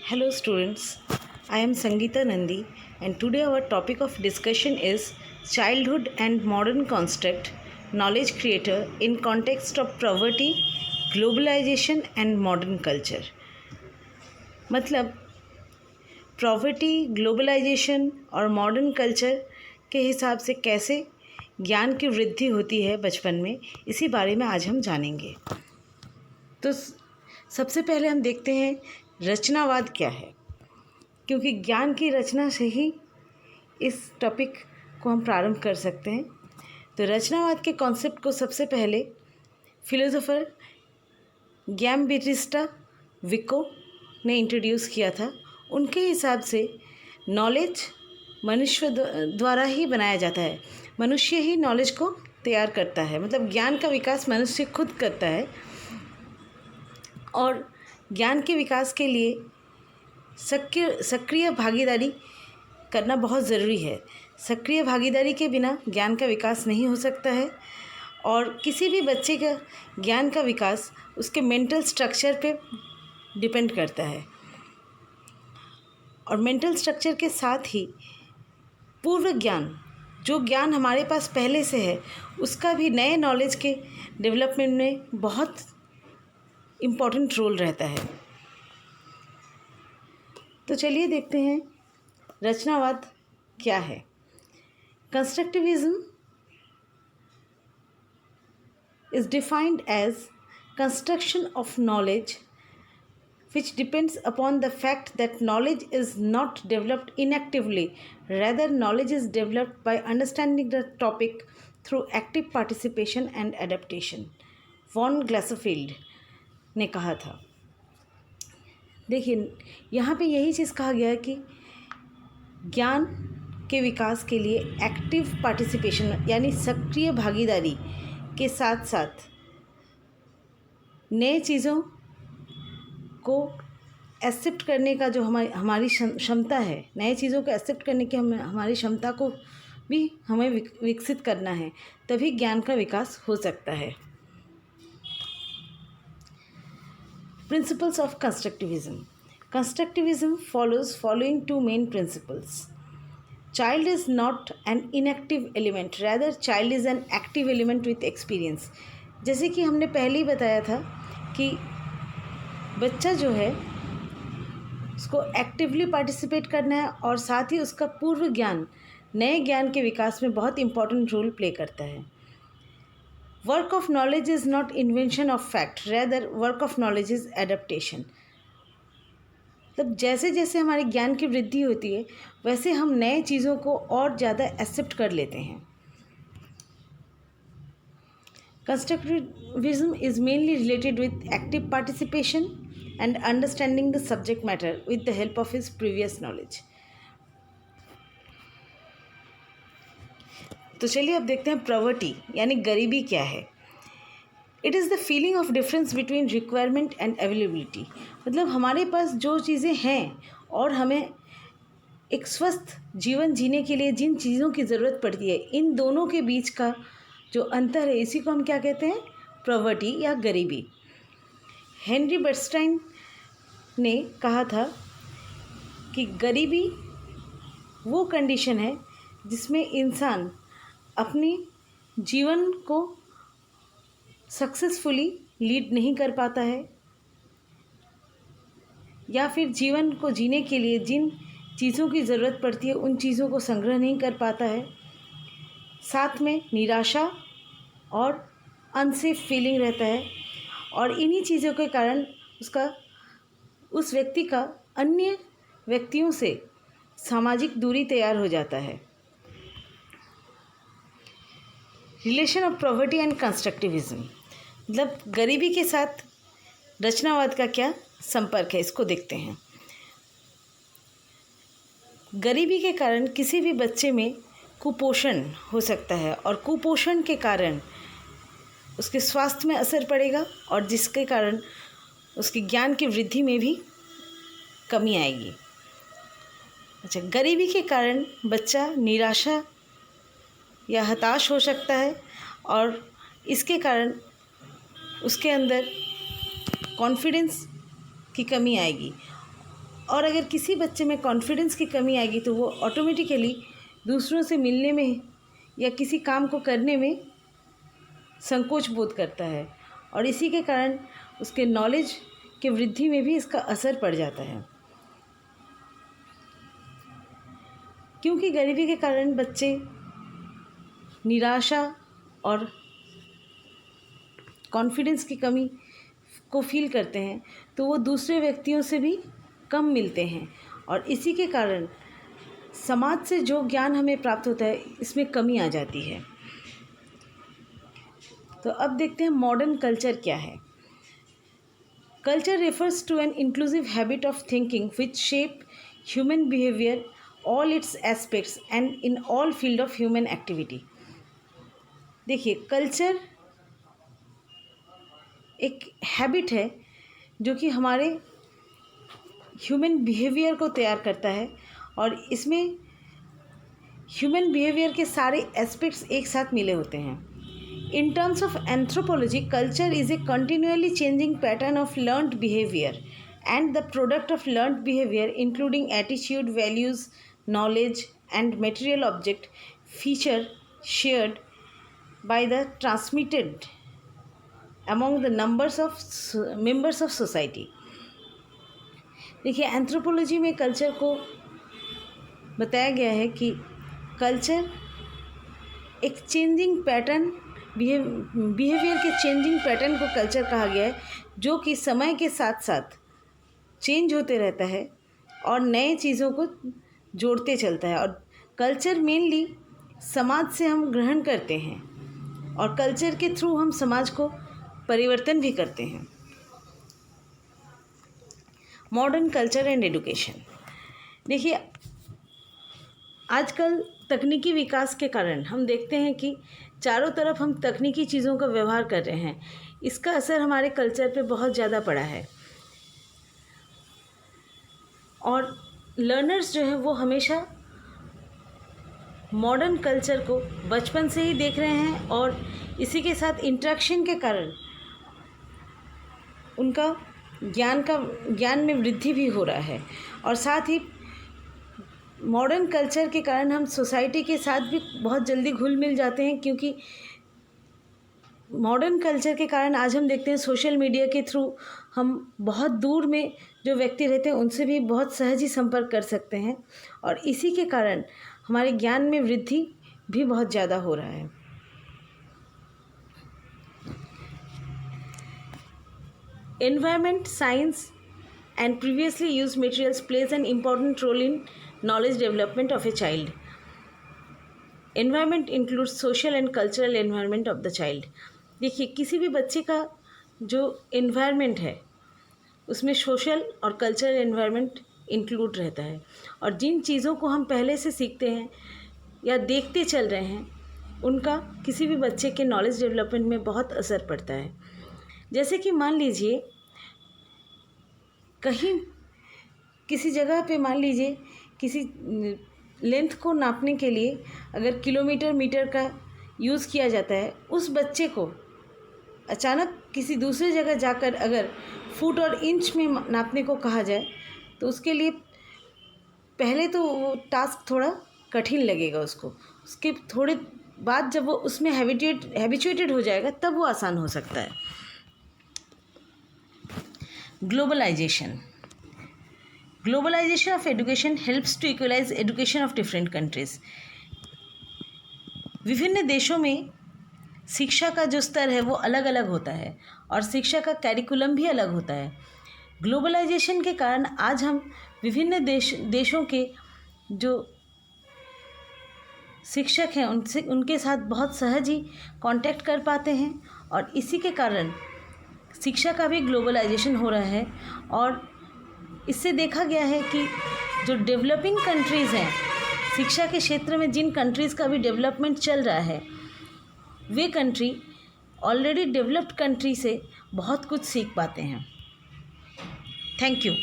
Hello students, I am Sangeeta Nandi and today our topic of discussion is childhood and modern construct, knowledge creator in context of poverty, globalization and modern culture. मतलब poverty, globalisation और modern culture के हिसाब से कैसे ज्ञान की वृद्धि होती है बचपन में, इसी बारे में आज हम जानेंगे। तो सबसे पहले हम देखते हैं रचनावाद क्या है, क्योंकि ज्ञान की रचना से ही इस टॉपिक को हम प्रारंभ कर सकते हैं। तो रचनावाद के कॉन्सेप्ट को सबसे पहले फिलोसोफर गैम्बेटिस्टा विको ने इंट्रोड्यूस किया था। उनके हिसाब से नॉलेज मनुष्य द्वारा ही बनाया जाता है, मनुष्य ही नॉलेज को तैयार करता है, मतलब ज्ञान का विकास मनुष्य खुद करता है। और ज्ञान के विकास के लिए सक्रिय भागीदारी करना बहुत ज़रूरी है। सक्रिय भागीदारी के बिना ज्ञान का विकास नहीं हो सकता है। और किसी भी बच्चे का ज्ञान का विकास उसके मेंटल स्ट्रक्चर पे डिपेंड करता है, और मेंटल स्ट्रक्चर के साथ ही पूर्व ज्ञान, जो ज्ञान हमारे पास पहले से है, उसका भी नए नॉलेज के डेवलपमेंट में बहुत इम्पोर्टेंट रोल रहता है। तो चलिए देखते हैं रचनावाद क्या है। Constructivism is defined as construction of knowledge which depends upon the fact that knowledge is not developed inactively, rather knowledge is developed by understanding the topic through active participation and adaptation. Von Glasersfeld ने कहा था। देखिए, यहाँ पे यही चीज़ कहा गया है कि ज्ञान के विकास के लिए एक्टिव पार्टिसिपेशन यानी सक्रिय भागीदारी के साथ साथ नए चीज़ों को एक्सेप्ट करने का जो हमारी क्षमता है, नए चीज़ों को एक्सेप्ट करने की हमारी क्षमता को भी हमें विकसित करना है, तभी ज्ञान का विकास हो सकता है। Principles of constructivism following two main principles. Child is not an inactive element, rather child is an active element with experience. जैसे कि हमने पहले ही बताया था कि बच्चा जो है उसको एक्टिवली पार्टिसिपेट करना है, और साथ ही उसका पूर्व ज्ञान नए ज्ञान के विकास में बहुत इम्पॉर्टेंट रोल प्ले करता है। Work of knowledge is not invention of fact, rather work of knowledge is adaptation. मतलब जैसे जैसे हमारे ज्ञान की वृद्धि होती है, वैसे हम नए चीज़ों को और ज़्यादा एक्सेप्ट कर लेते हैं। Constructivism is mainly related with active participation and understanding the subject matter with the help of his previous knowledge. तो चलिए अब देखते हैं पॉवर्टी यानी गरीबी क्या है। It is the feeling of difference between requirement and availability. मतलब हमारे पास जो चीज़ें हैं और हमें एक स्वस्थ जीवन जीने के लिए जिन चीज़ों की ज़रूरत पड़ती है, इन दोनों के बीच का जो अंतर है, इसी को हम क्या कहते हैं? पॉवर्टी या गरीबी। हेनरी बर्नस्टाइन ने कहा था कि गरीबी वो कंडीशन है जिसमें इंसान अपनी जीवन को सक्सेसफुली लीड नहीं कर पाता है, या फिर जीवन को जीने के लिए जिन चीज़ों की ज़रूरत पड़ती है उन चीज़ों को संग्रह नहीं कर पाता है, साथ में निराशा और अनसेफ फीलिंग रहता है, और इन्हीं चीज़ों के कारण उस व्यक्ति का अन्य व्यक्तियों से सामाजिक दूरी तैयार हो जाता है। Relation of poverty and constructivism, मतलब गरीबी के साथ रचनावाद का क्या संपर्क है, इसको देखते हैं। गरीबी के कारण किसी भी बच्चे में कुपोषण हो सकता है, और कुपोषण के कारण उसके स्वास्थ्य में असर पड़ेगा, और जिसके कारण उसके ज्ञान की वृद्धि में भी कमी आएगी। अच्छा, गरीबी के कारण बच्चा निराशा या हताश हो सकता है, और इसके कारण उसके अंदर कॉन्फिडेंस की कमी आएगी, और अगर किसी बच्चे में कॉन्फिडेंस की कमी आएगी तो वो ऑटोमेटिकली दूसरों से मिलने में या किसी काम को करने में संकोच बोध करता है, और इसी के कारण उसके नॉलेज के वृद्धि में भी इसका असर पड़ जाता है। क्योंकि गरीबी के कारण बच्चे निराशा और कॉन्फिडेंस की कमी को फील करते हैं, तो वो दूसरे व्यक्तियों से भी कम मिलते हैं, और इसी के कारण समाज से जो ज्ञान हमें प्राप्त होता है इसमें कमी आ जाती है। तो अब देखते हैं मॉडर्न कल्चर क्या है। Culture refers to an inclusive habit of thinking which shape human behaviour all its aspects and in all field of human activity. देखिए, कल्चर एक हैबिट है जो कि हमारे ह्यूमन बिहेवियर को तैयार करता है, और इसमें ह्यूमन बिहेवियर के सारे एस्पेक्ट्स एक साथ मिले होते हैं। In terms of anthropology, culture is a continually changing pattern of learned behavior and the product of learned behavior including attitude, values, knowledge and material object feature shared by the transmitted among the members of society। देखिए, anthropology में culture को बताया गया है कि culture एक changing pattern behaviour के changing pattern को कल्चर कहा गया है, जो कि समय के साथ साथ चेंज होते रहता है और नए चीज़ों को जोड़ते चलता है। और कल्चर मेनली समाज से हम ग्रहण करते हैं, और कल्चर के थ्रू हम समाज को परिवर्तन भी करते हैं। Modern culture and education. देखिए, आजकल तकनीकी विकास के कारण हम देखते हैं कि चारों तरफ हम तकनीकी चीज़ों का व्यवहार कर रहे हैं। इसका असर हमारे कल्चर पे बहुत ज़्यादा पड़ा है, और लर्नर्स जो हैं वो हमेशा मॉडर्न कल्चर को बचपन से ही देख रहे हैं, और इसी के साथ इंटरेक्शन के कारण उनका ज्ञान में वृद्धि भी हो रहा है। और साथ ही मॉडर्न कल्चर के कारण हम सोसाइटी के साथ भी बहुत जल्दी घुल मिल जाते हैं, क्योंकि मॉडर्न कल्चर के कारण आज हम देखते हैं सोशल मीडिया के थ्रू हम बहुत दूर में जो व्यक्ति रहते हैं उनसे भी बहुत सहज ही संपर्क कर सकते हैं, और इसी के कारण हमारे ज्ञान में वृद्धि भी बहुत ज़्यादा हो रहा है। Environment, science and previously used materials plays an important role in knowledge development of a child. Environment includes social and cultural environment of the child. देखिए, किसी भी बच्चे का जो environment है उसमें social और cultural environment include रहता है, और जिन चीज़ों को हम पहले से सीखते हैं या देखते चल रहे हैं उनका किसी भी बच्चे के knowledge development में बहुत असर पड़ता है। जैसे कि मान लीजिए कहीं किसी जगह पे मान लीजिए किसी लेंथ को नापने के लिए अगर किलोमीटर मीटर का यूज़ किया जाता है, उस बच्चे को अचानक किसी दूसरी जगह जाकर अगर फुट और इंच में नापने को कहा जाए तो उसके लिए पहले तो वो टास्क थोड़ा कठिन लगेगा उसको। उसके थोड़े बाद जब वो उसमें हैबिचुएटेड हो जाएगा तब वो आसान हो सकता है। Globalization of education helps to equalize education of different countries. विभिन्न देशों में शिक्षा का जो स्तर है वो अलग अलग होता है, और शिक्षा का कैरिकुलम भी अलग होता है। ग्लोबलाइजेशन के कारण आज हम विभिन्न देशों के जो शिक्षक हैं उनके साथ बहुत सहज ही कांटेक्ट कर पाते हैं, और इसी के कारण शिक्षा का भी ग्लोबलाइजेशन हो रहा है। और इससे देखा गया है कि जो डेवलपिंग कंट्रीज़ हैं, शिक्षा के क्षेत्र में जिन कंट्रीज़ का भी डेवलपमेंट चल रहा है, वे कंट्री ऑलरेडी डेवलप्ड कंट्री से बहुत कुछ सीख पाते हैं। Thank you.